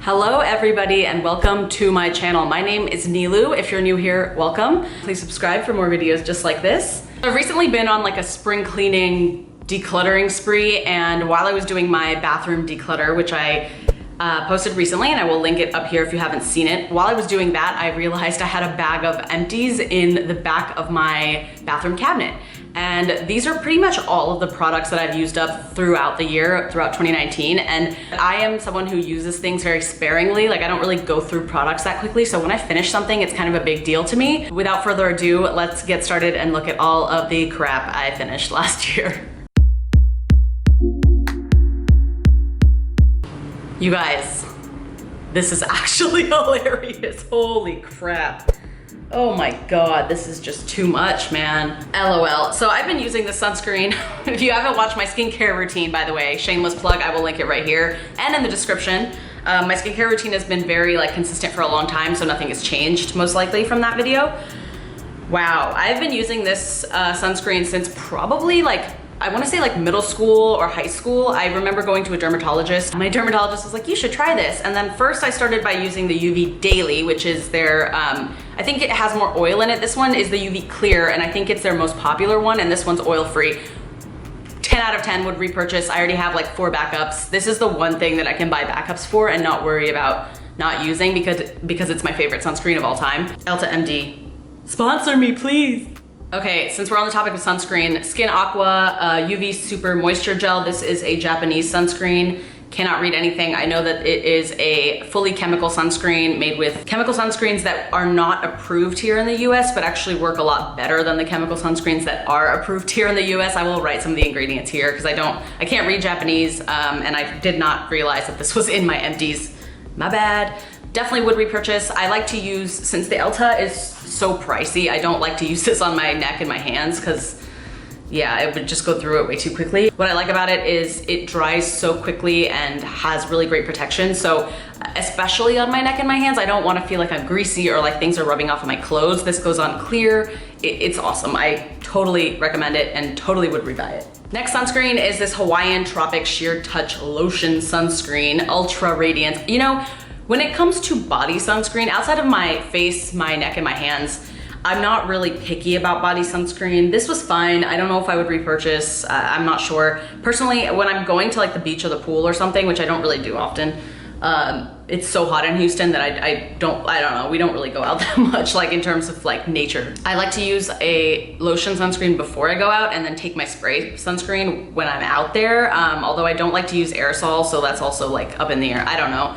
Hello everybody and welcome to my channel. My name is Neelou. If you're new here, welcome. Please subscribe for more videos just like this. I've recently been on like a spring cleaning decluttering spree, and while I was doing my bathroom declutter, which I posted recently, and I will link it up here if you haven't seen it. While I was doing that, I realized I had a bag of empties in the back of my bathroom cabinet. And these are pretty much all of the products that I've used up throughout the year, throughout 2019. And I am someone who uses things very sparingly. Like I don't really go through products that quickly. So when I finish something, it's kind of a big deal to me. Without further ado, let's get started and look at all of the crap I finished last year. You guys, this is actually hilarious. Holy crap. Oh my God, this is just too much, man. LOL. So I've been using the sunscreen. If you haven't watched my skincare routine, by the way, shameless plug, I will link it right here and in the description. My skincare routine has been very consistent for a long time, so nothing has changed most likely from that video. Wow, I've been using this sunscreen since probably I wanna say middle school or high school. I remember going to a dermatologist. My dermatologist was like, you should try this. And then first I started by using the UV Daily, which is their, I think it has more oil in it. This one is the UV Clear, and I think it's their most popular one, and this one's oil-free. 10 out of 10 would repurchase. I already have 4 backups. This is the one thing that I can buy backups for and not worry about not using because it's my favorite sunscreen of all time. Elta MD, sponsor me, please. Okay, since we're on the topic of sunscreen, Skin Aqua UV Super Moisture Gel. This is a Japanese sunscreen. Cannot read anything. I know that it is a fully chemical sunscreen made with chemical sunscreens that are not approved here in the US, but actually work a lot better than the chemical sunscreens that are approved here in the US. I will write some of the ingredients here because I can't read Japanese, and I did not realize that this was in my empties. My bad. Definitely would repurchase. I like to use, since the Elta is so pricey, I don't like to use this on my neck and my hands because yeah, it would just go through it way too quickly. What I like about it is it dries so quickly and has really great protection. So especially on my neck and my hands, I don't want to feel like I'm greasy or like things are rubbing off of my clothes. This goes on clear. It's awesome. I totally recommend it and totally would rebuy it. Next sunscreen is this Hawaiian Tropic Sheer Touch Lotion Sunscreen, Ultra Radiance. You know, when it comes to body sunscreen, outside of my face, my neck, and my hands, I'm not really picky about body sunscreen. This was fine. I don't know if I would repurchase. I'm not sure. Personally, when I'm going to the beach or the pool or something, which I don't really do often, it's so hot in Houston that I don't know. We don't really go out that much in terms of nature. I like to use a lotion sunscreen before I go out and then take my spray sunscreen when I'm out there. Although I don't like to use aerosol, so that's also up in the air. I don't know.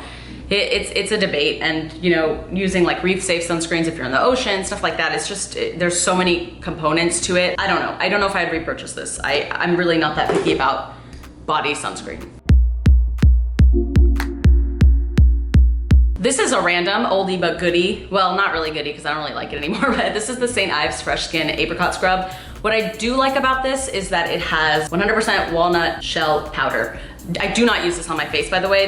It's a debate, and using reef safe sunscreens if you're in the ocean, stuff like that, it's just, there's so many components to it. I don't know if I'd repurchase this. I'm really not that picky about body sunscreen. This is a random oldie but goodie. Well, not really goodie because I don't really like it anymore, but this is the St. Ives Fresh Skin Apricot Scrub. What I do like about this is that it has 100% walnut shell powder. I do not use this on my face, by the way.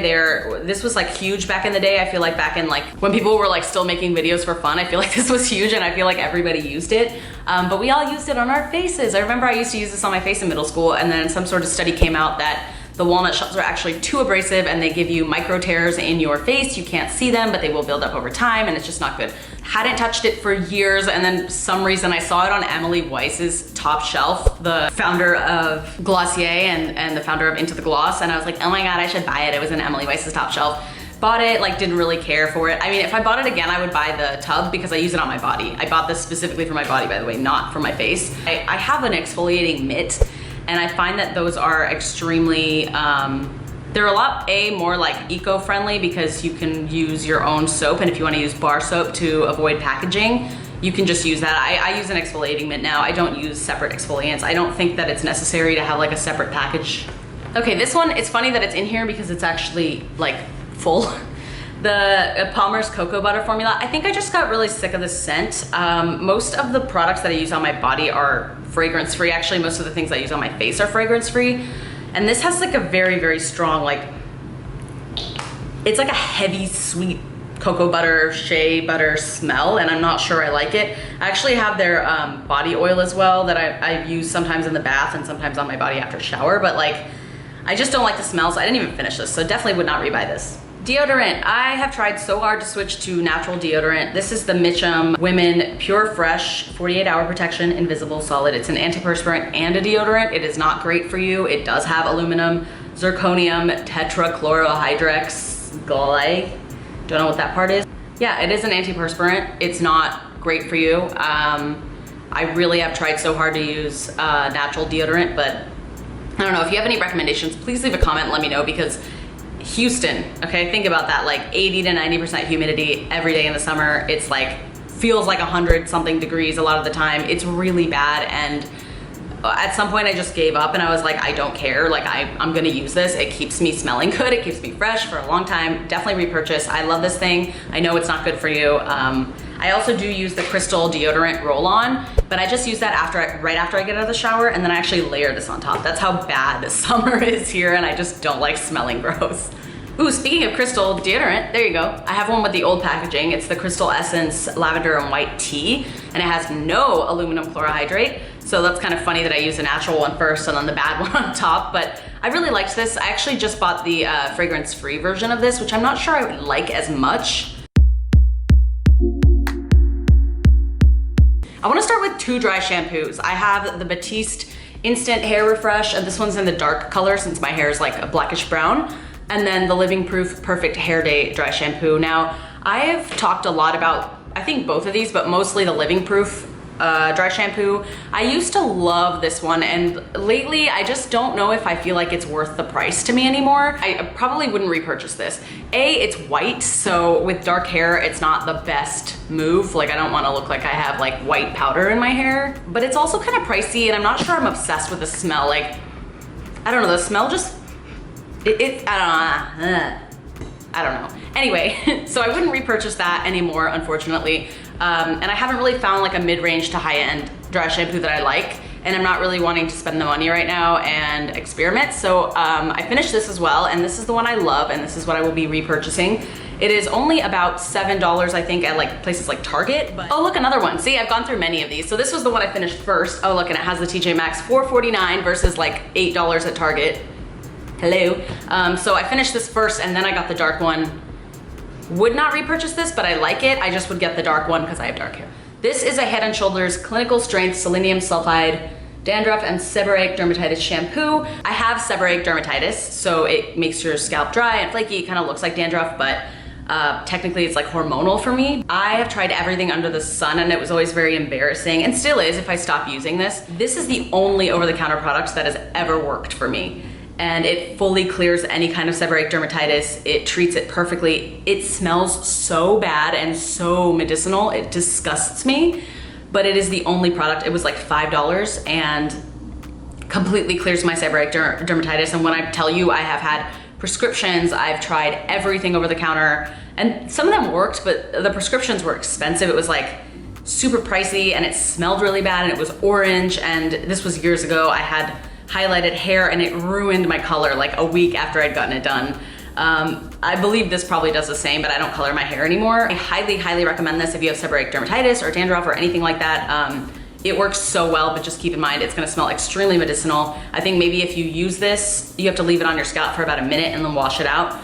This was huge back in the day. I feel like back in when people were still making videos for fun, I feel like this was huge and I feel like everybody used it. But we all used it on our faces. I remember I used to use this on my face in middle school, and then some sort of study came out that the walnut shells are actually too abrasive and they give you micro tears in your face. You can't see them, but they will build up over time and it's just not good. Hadn't touched it for years, and then some reason I saw it on Emily Weiss's top shelf, the founder of Glossier and the founder of Into the Gloss, and I was like, oh my God, I should buy it. It was in Emily Weiss's top shelf. Bought it, didn't really care for it. I mean, if I bought it again, I would buy the tub because I use it on my body. I bought this specifically for my body, by the way, not for my face. I have an exfoliating mitt, and I find that those are extremely, they're a lot more eco-friendly because you can use your own soap, and if you want to use bar soap to avoid packaging, you can just use that. I use an exfoliating mitt now. I don't use separate exfoliants. I don't think that it's necessary to have a separate package. Okay, this one, it's funny that it's in here because it's actually full. The Palmer's Cocoa Butter formula, I think I just got really sick of the scent. Most of the products that I use on my body are fragrance-free. Actually, most of the things I use on my face are fragrance-free. And this has a very, very strong, it's a heavy, sweet cocoa butter, shea butter smell, and I'm not sure I like it. I actually have their body oil as well that I use sometimes in the bath and sometimes on my body after a shower, but I just don't like the smell, so I didn't even finish this, so definitely would not rebuy this. Deodorant. I have tried so hard to switch to natural deodorant. This is the Mitchum Women Pure Fresh 48-hour protection invisible solid. It's an antiperspirant and a deodorant. It is not great for you. It does have aluminum, zirconium, tetrachlorohydrex, don't know what that part is. Yeah, it is an antiperspirant. It's not great for you. I really have tried so hard to use natural deodorant, but I don't know. If you have any recommendations, please leave a comment and let me know, because Houston, okay, think about that, like 80 to 90% humidity every day in the summer. It's like, feels like 100 something degrees a lot of the time. It's really bad, and at some point I just gave up and I was like, I don't care, like I'm gonna use this. It keeps me smelling good, it keeps me fresh for a long time. Definitely repurchase. I love this thing. I know it's not good for you. I also do use the Crystal deodorant roll-on, but I just use that right after I get out of the shower, and then I actually layer this on top. That's how bad the summer is here, and I just don't like smelling gross. Ooh, speaking of Crystal deodorant, there you go. I have one with the old packaging. It's the Crystal Essence Lavender and White Tea, and it has no aluminum chlorohydrate. So that's kind of funny that I use a natural one first and then the bad one on top, but I really liked this. I actually just bought the fragrance-free version of this, which I'm not sure I would like as much. I wanna start with 2 dry shampoos. I have the Batiste Instant Hair Refresh, and this one's in the dark color since my hair is like a blackish brown. And then the Living Proof Perfect Hair Day Dry Shampoo. Now, I've talked a lot about, I think both of these, but mostly the Living Proof dry shampoo. I used to love this one, and lately I just don't know if I feel like it's worth the price to me anymore. I probably wouldn't repurchase this. A, it's white, so with dark hair, it's not the best move. Like, I don't want to look like I have like white powder in my hair, but it's also kind of pricey, and I'm not sure I'm obsessed with the smell. Like, I don't know, the smell just, I don't know. Anyway, so I wouldn't repurchase that anymore, unfortunately. And I haven't really found like a mid-range to high-end dry shampoo that I like, and I'm not really wanting to spend the money right now and experiment. So I finished this as well, and this is the one I love, and this is what I will be repurchasing. It is only about $7, I think, at like places like Target. But oh, look, another one. See, I've gone through many of these. So this was the one I finished first. Oh, look, and it has the TJ Maxx $4.49 versus like $8 at Target. Hello. So I finished this first, and then I got the dark one. Would not repurchase this, but I like it. I just would get the dark one because I have dark hair. This is a Head & Shoulders Clinical Strength Selenium Sulfide Dandruff and Seborrheic Dermatitis Shampoo. I have seborrheic dermatitis, so it makes your scalp dry and flaky. It kind of looks like dandruff, but technically it's like hormonal for me. I have tried everything under the sun, and it was always very embarrassing, and still is if I stop using this. This is the only over-the-counter product that has ever worked for me. And it fully clears any kind of seborrheic dermatitis. It treats it perfectly. It smells so bad and so medicinal, it disgusts me, but it is the only product. It was like $5 and completely clears my seborrheic dermatitis. And when I tell you I have had prescriptions, I've tried everything over the counter, and some of them worked, but the prescriptions were expensive. It was like super pricey, and it smelled really bad, and it was orange, and this was years ago. I had highlighted hair, and it ruined my color like a week after I'd gotten it done. I believe this probably does the same, but I don't color my hair anymore. I highly, highly recommend this if you have seborrheic dermatitis or dandruff or anything like that. It works so well, but just keep in mind it's gonna smell extremely medicinal. I think maybe if you use this, you have to leave it on your scalp for about a minute and then wash it out.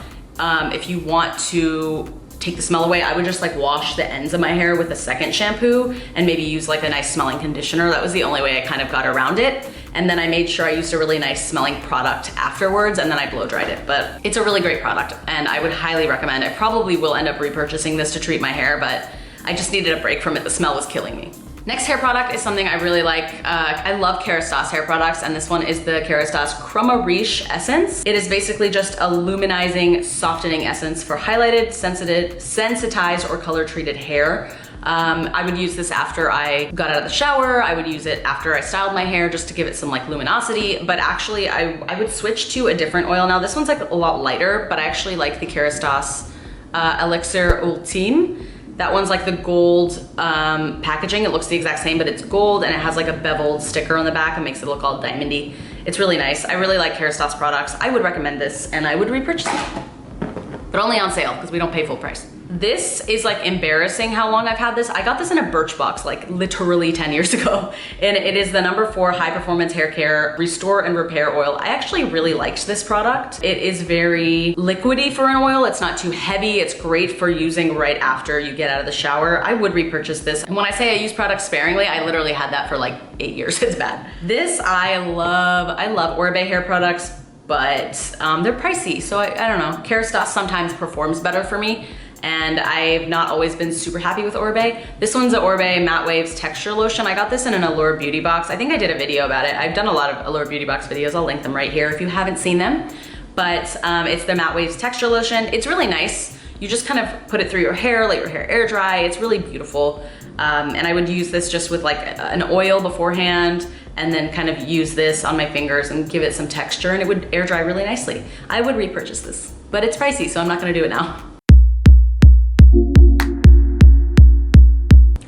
If you want to take the smell away, I would just like wash the ends of my hair with a second shampoo and maybe use like a nice smelling conditioner. That was the only way I kind of got around it. And then I made sure I used a really nice smelling product afterwards, and then I blow dried it. But it's a really great product, and I would highly recommend it. I probably will end up repurchasing this to treat my hair, but I just needed a break from it. The smell was killing me. Next hair product is something I really like. I love Kerastase hair products, and this one is the Kerastase Chroma Riche Essence. It is basically just a luminizing, softening essence for highlighted, sensitized, or color-treated hair. I would use this after I got out of the shower. I would use it after I styled my hair just to give it some like luminosity, but actually I would switch to a different oil. Now this one's like a lot lighter, but I actually like the Kerastase Elixir Ultime. That one's like the gold packaging. It looks the exact same, but it's gold, and it has like a beveled sticker on the back and makes it look all diamondy. It's really nice. I really like Kerastase products. I would recommend this, and I would repurchase it. but only on sale because we don't pay full price. This is like embarrassing how long I've had this. I got this in a Birchbox like literally 10 years ago. And it is the No. 4 High Performance Hair Care Restore and Repair Oil. I actually really liked this product. It is very liquidy for an oil. It's not too heavy. It's great for using right after you get out of the shower. I would repurchase this. And when I say I use products sparingly, I literally had that for like 8 years. It's bad. This I love. I love Oribe hair products, but they're pricey. So I don't know. Kerastase sometimes performs better for me. And I've not always been super happy with Oribe. This one's the Oribe Matte Waves Texture Lotion. I got this in an Allure Beauty Box. I think I did a video about it. I've done a lot of Allure Beauty Box videos. I'll link them right here if you haven't seen them. But it's the Matte Waves Texture Lotion. It's really nice. You just kind of put it through your hair, let your hair air dry. It's really beautiful. And I would use this just with like an oil beforehand and then kind of use this on my fingers and give it some texture and it would air dry really nicely. I would repurchase this, but it's pricey, so I'm not gonna do it now.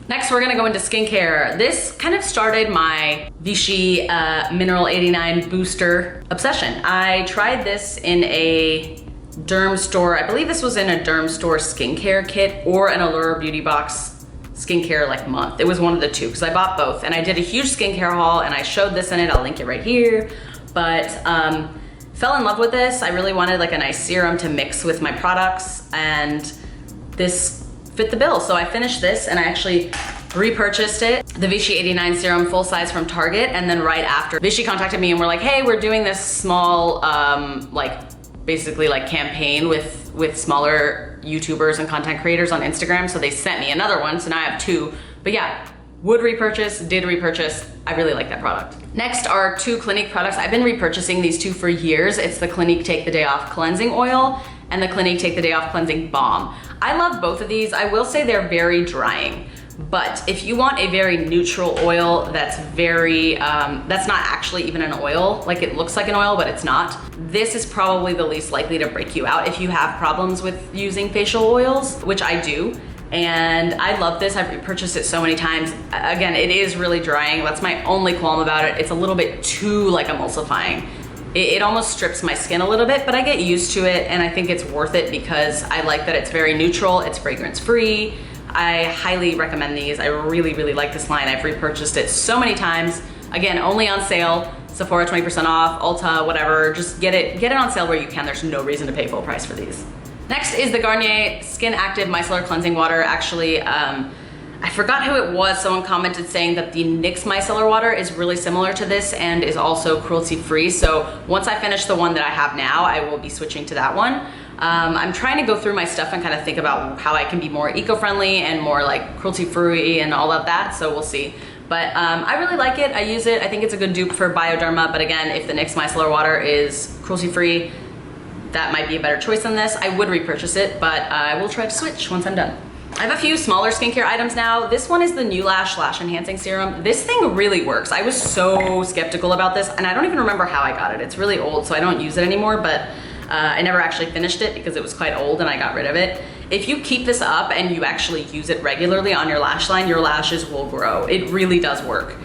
Next, we're gonna go into skincare. This kind of started my Vichy Mineral 89 Booster obsession. I tried this in a derm store. I believe this was in a derm store skincare kit or an Allure Beauty Box skincare like month. It was one of the two because I bought both and I did a huge skincare haul and I showed this in it. I'll link it right here. But fell in love with this. I really wanted like a nice serum to mix with my products and this fit the bill. So I finished this and I actually repurchased it, the Vichy 89 serum full size from Target. And then right after, Vichy contacted me and were like, hey, we're doing this small, basically like campaign with smaller YouTubers and content creators on Instagram. So they sent me another one. So now I have two, but yeah, would repurchase, did repurchase. I really like that product. Next are two Clinique products. I've been repurchasing these two for years. It's the Clinique Take the Day Off Cleansing Oil and the Clinique Take the Day Off Cleansing Balm. I love both of these. I will say they're very drying, but if you want a very neutral oil that's very, that's not actually even an oil, like it looks like an oil, but it's not, this is probably the least likely to break you out if you have problems with using facial oils, which I do. And I love this. I've repurchased it so many times. Again, it is really drying. That's my only qualm about it. It's a little bit too like emulsifying. It almost strips my skin a little bit, but I get used to it and I think it's worth it because I like that it's very neutral, it's fragrance free. I highly recommend these. I really, really like this line. I've repurchased it so many times. Again, only on sale, Sephora 20% off, Ulta, whatever. Just get it on sale where you can. There's no reason to pay full price for these. Next is the Garnier Skin Active Micellar Cleansing Water. Actually, I forgot who it was. Someone commented saying that the NYX micellar water is really similar to this and is also cruelty free. So once I finish the one that I have now, I will be switching to that one. I'm trying to go through my stuff and kind of think about how I can be more eco-friendly and more like cruelty free and all of that. So we'll see. But I really like it. I use it. I think it's a good dupe for Bioderma. But again, if the NYX micellar water is cruelty free, that might be a better choice than this. I would repurchase it, but I will try to switch once I'm done. I have a few smaller skincare items now. This one is the Neelash Lash Enhancing Serum. This thing really works. I was so skeptical about this and I don't even remember how I got it. It's really old, so I don't use it anymore, but I never actually finished it because it was quite old and I got rid of it. If you keep this up and you actually use it regularly on your lash line, your lashes will grow. It really does work.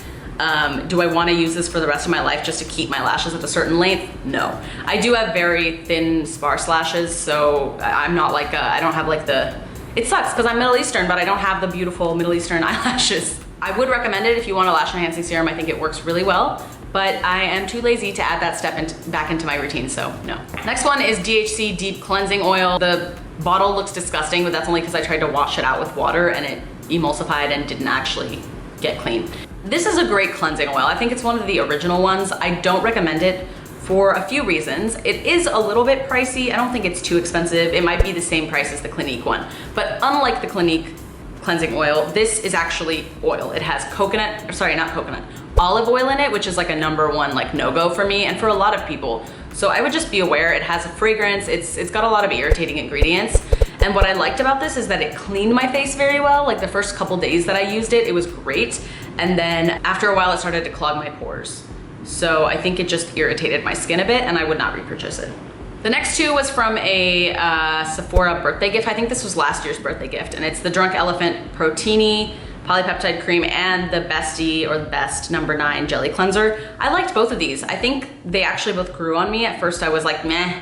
Do I want to use this for the rest of my life just to keep my lashes at a certain length? No. I do have very thin, sparse lashes, so I'm not like, I don't have like the, it sucks because I'm Middle Eastern, but I don't have the beautiful Middle Eastern eyelashes. I would recommend it if you want a lash enhancing serum. I think it works really well, but I am too lazy to add that step back into my routine, so no. Next one is DHC Deep Cleansing Oil. The bottle looks disgusting, but that's only because I tried to wash it out with water and it emulsified and didn't actually get clean. This is a great cleansing oil. I think it's one of the original ones. I don't recommend it for a few reasons. It is a little bit pricey. I don't think it's too expensive. It might be the same price as the Clinique one, but unlike the Clinique cleansing oil, this is actually oil. It has coconut, sorry, not coconut, olive oil in it, which is like a #1 like no-go for me and for a lot of people. So I would just be aware. It has a fragrance. It's got a lot of irritating ingredients. And what I liked about this is that it cleaned my face very well. Like the first couple days that I used it, it was great. And then after a while, it started to clog my pores. So I think it just irritated my skin a bit and I would not repurchase it. The next two was from a Sephora birthday gift. I think this was last year's birthday gift. And it's the Drunk Elephant Protini Polypeptide Cream and the Bestie or the Best #9 Jelly Cleanser. I liked both of these. I think they actually both grew on me. At first I was like, meh.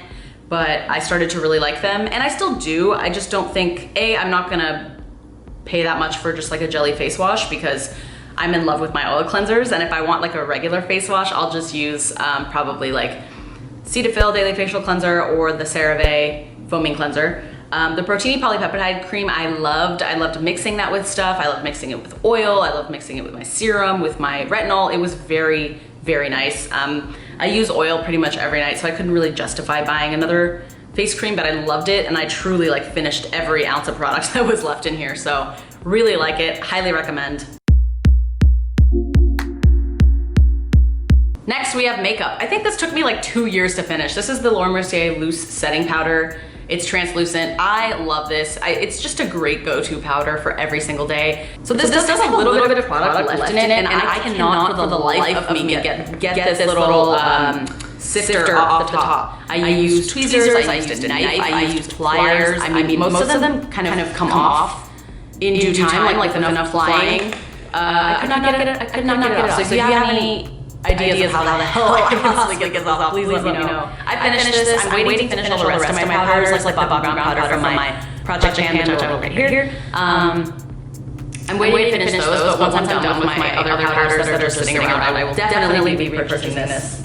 but I started to really like them, and I still do. I just don't think, I'm not gonna pay that much for just like a jelly face wash because I'm in love with my oil cleansers, and if I want like a regular face wash, I'll just use probably like Cetaphil Daily Facial Cleanser or the CeraVe Foaming Cleanser. The Protini Polypeptide Cream I loved mixing that with stuff. I loved mixing it with oil. I loved mixing it with my serum, with my retinol. It was very, very nice. I use oil pretty much every night, so I couldn't really justify buying another face cream, but I loved it, and I truly like finished every ounce of product that was left in here. So really like it, highly recommend. Next, we have makeup. I think this took me like 2 years to finish. This is the Laura Mercier Loose Setting Powder. It's translucent. I love this. It's just a great go-to powder for every single day. So this does have a little bit of product left in it, and I cannot for the life of me get this little sifter off the top. I used tweezers, I used a knife, I used pliers. I mean, most of them kind of come off in due time, like enough flying. I could not get it off. So if you have any ideas of how the hell I can possibly get this off, please let me know. I finished this. I'm waiting to finish all the rest of my powders, like the bobby brown powder from my Project Pan, which I have right here. I'm waiting to finish those, but once I'm done with my other powders that are sitting around, I will definitely be repurchasing this.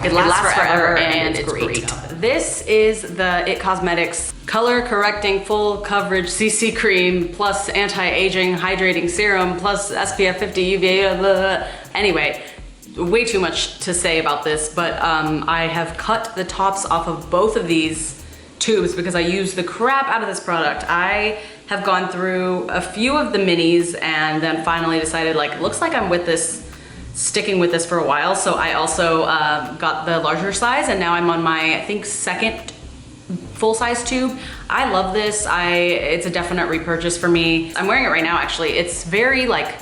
It lasts forever and it's great. This is the IT Cosmetics Color Correcting Full Coverage CC Cream plus Anti-Aging Hydrating Serum plus SPF 50 UVA. Blah, blah. Anyway, way too much to say about this, but I have cut the tops off of both of these tubes because I use the crap out of this product. I have gone through a few of the minis and then finally decided, like, looks like I'm with this, sticking with this for a while. So I also got the larger size, and now I'm on my, I think, second full-size tube. I love this. It's a definite repurchase for me. I'm wearing it right now, actually. It's very, like,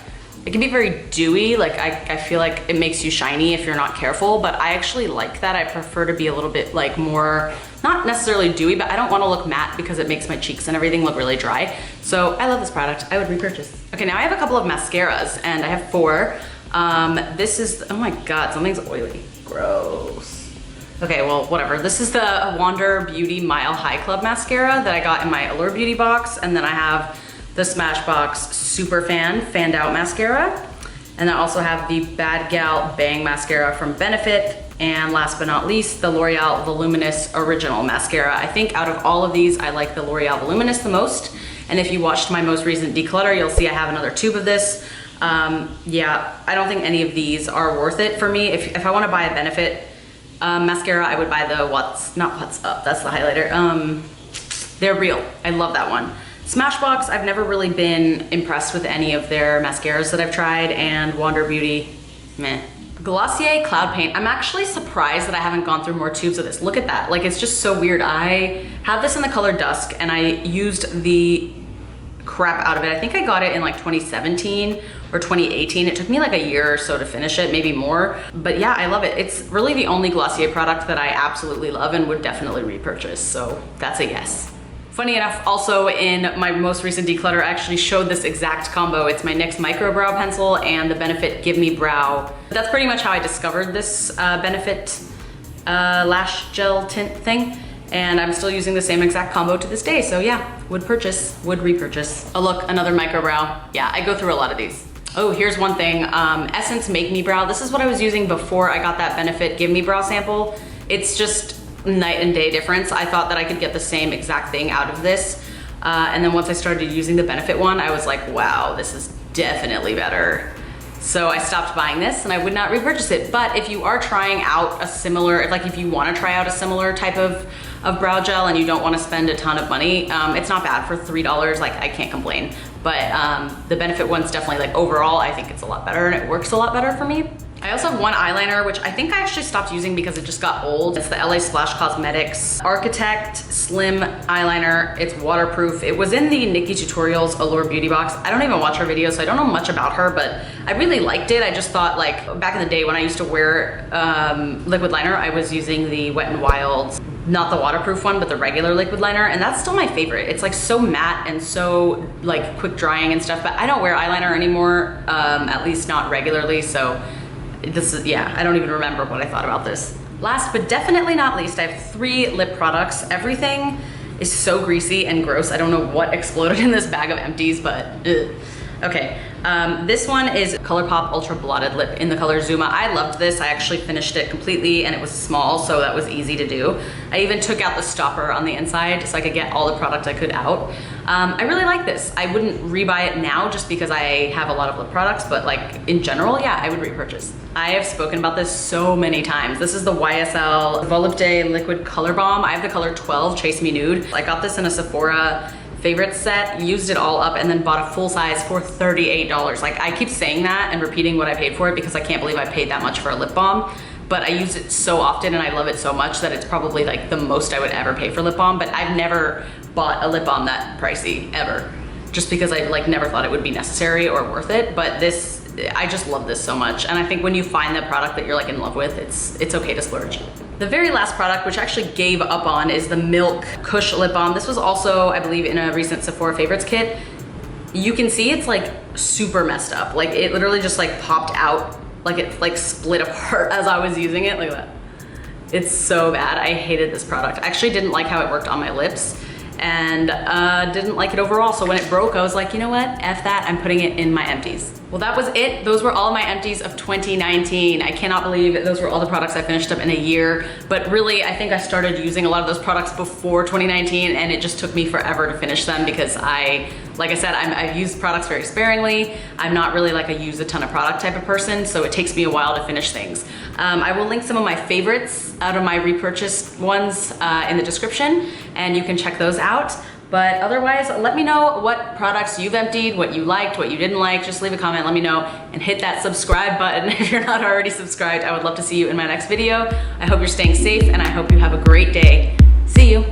it can be very dewy. Like, I feel like it makes you shiny if you're not careful, but I actually like that. I prefer to be a little bit like more, not necessarily dewy, but I don't want to look matte because it makes my cheeks and everything look really dry. So I love this product. I would repurchase. Okay, now I have a couple of mascaras, and I have 4. This is, oh my God, something's oily. Gross. Okay, well, whatever. This is the Wander Beauty Mile High Club mascara that I got in my Allure Beauty box, and then I have the Smashbox Super Fanned Out mascara, and I also have the Bad Gal Bang mascara from Benefit, and last but not least, the L'Oreal Voluminous Original mascara. I think out of all of these, I like the L'Oreal Voluminous the most, and if you watched my most recent declutter, you'll see I have another tube of this. Yeah, I don't think any of these are worth it for me. If I want to buy a Benefit mascara, I would buy the What's Up, that's the highlighter. They're Real, I love that one. Smashbox, I've never really been impressed with any of their mascaras that I've tried, and Wander Beauty, meh. Glossier Cloud Paint, I'm actually surprised that I haven't gone through more tubes of this. Look at that, like, it's just so weird. I have this in the color Dusk, and I used the crap out of it. I think I got it in like 2017 or 2018. It took me like a year or so to finish it, maybe more. But yeah, I love it. It's really the only Glossier product that I absolutely love and would definitely repurchase. So that's a yes. Funny enough, also in my most recent declutter, I actually showed this exact combo. It's my NYX Micro Brow Pencil and the Benefit Give Me Brow. That's pretty much how I discovered this Benefit lash gel tint thing. And I'm still using the same exact combo to this day. So yeah, would repurchase. Oh look, another micro brow. Yeah, I go through a lot of these. Oh, here's one thing, Essence Make Me Brow. This is what I was using before I got that Benefit Give Me Brow sample. It's just night and day difference. I thought that I could get the same exact thing out of this. And then once I started using the Benefit one, I was like, wow, this is definitely better. So I stopped buying this and I would not repurchase it. But if you are trying out a similar, like if you want to try out a similar type of brow gel and you don't want to spend a ton of money, it's not bad for $3. Like, I can't complain. But the Benefit one's definitely, like, overall, I think it's a lot better and it works a lot better for me. I also have one eyeliner, which I think I actually stopped using because it just got old. It's the LA Splash Cosmetics Architect Slim Eyeliner. It's waterproof. It was in the Nikki Tutorials Allure Beauty box. I don't even watch her videos, so I don't know much about her, but I really liked it. I just thought, like, back in the day when I used to wear liquid liner, I was using the Wet n Wild, not the waterproof one, but the regular liquid liner, and that's still my favorite. It's like so matte and so like quick drying and stuff, but I don't wear eyeliner anymore, at least not regularly, so this is, yeah, I don't even remember what I thought about this. Last but definitely not least, I have 3 lip products. Everything is so greasy and gross. I don't know what exploded in this bag of Empties, but ugh. Okay, this one is ColourPop Ultra Blotted Lip in the color Zuma. I loved this. I actually finished it completely and it was small, so that was easy to do. I even took out the stopper on the inside so I could get all the product I could out. I really like this. I wouldn't rebuy it now just because I have a lot of lip products, but like in general, yeah, I would repurchase. I have spoken about this so many times. This is the YSL Volupté Liquid Color Balm. I have the color 12, Chase Me Nude. I got this in a Sephora favorite set, used it all up, and then bought a full size for $38. Like, I keep saying that and repeating what I paid for it because I can't believe I paid that much for a lip balm, but I use it so often and I love it so much that it's probably like the most I would ever pay for lip balm, but I've never bought a lip balm that pricey ever, just because I like never thought it would be necessary or worth it. But this, I just love this so much, and I think when you find that product that you're like in love with, it's okay to splurge. The very last product, which I actually gave up on, is the Milk Kush Lip Balm. This was also, I believe, in a recent Sephora favorites kit. You can see it's like super messed up. Like, it literally just like popped out, like it like split apart as I was using it, like that. It's so bad. I hated this product. I actually didn't like how it worked on my lips, and didn't like it overall. So when it broke, I was like, you know what? F that, I'm putting it in my Empties. Well, that was it. Those were all my Empties of 2019. I cannot believe those were all the products I finished up in a year. But really, I think I started using a lot of those products before 2019, and it just took me forever to finish them because like I said, I use products very sparingly. I'm not really like a use a ton of product type of person, so it takes me a while to finish things. I will link some of my favorites out of my repurchased ones in the description, and you can check those out. But otherwise, let me know what products you've emptied, what you liked, what you didn't like. Just leave a comment, let me know, and hit that subscribe button if you're not already subscribed. I would love to see you in my next video. I hope you're staying safe, and I hope you have a great day. See you.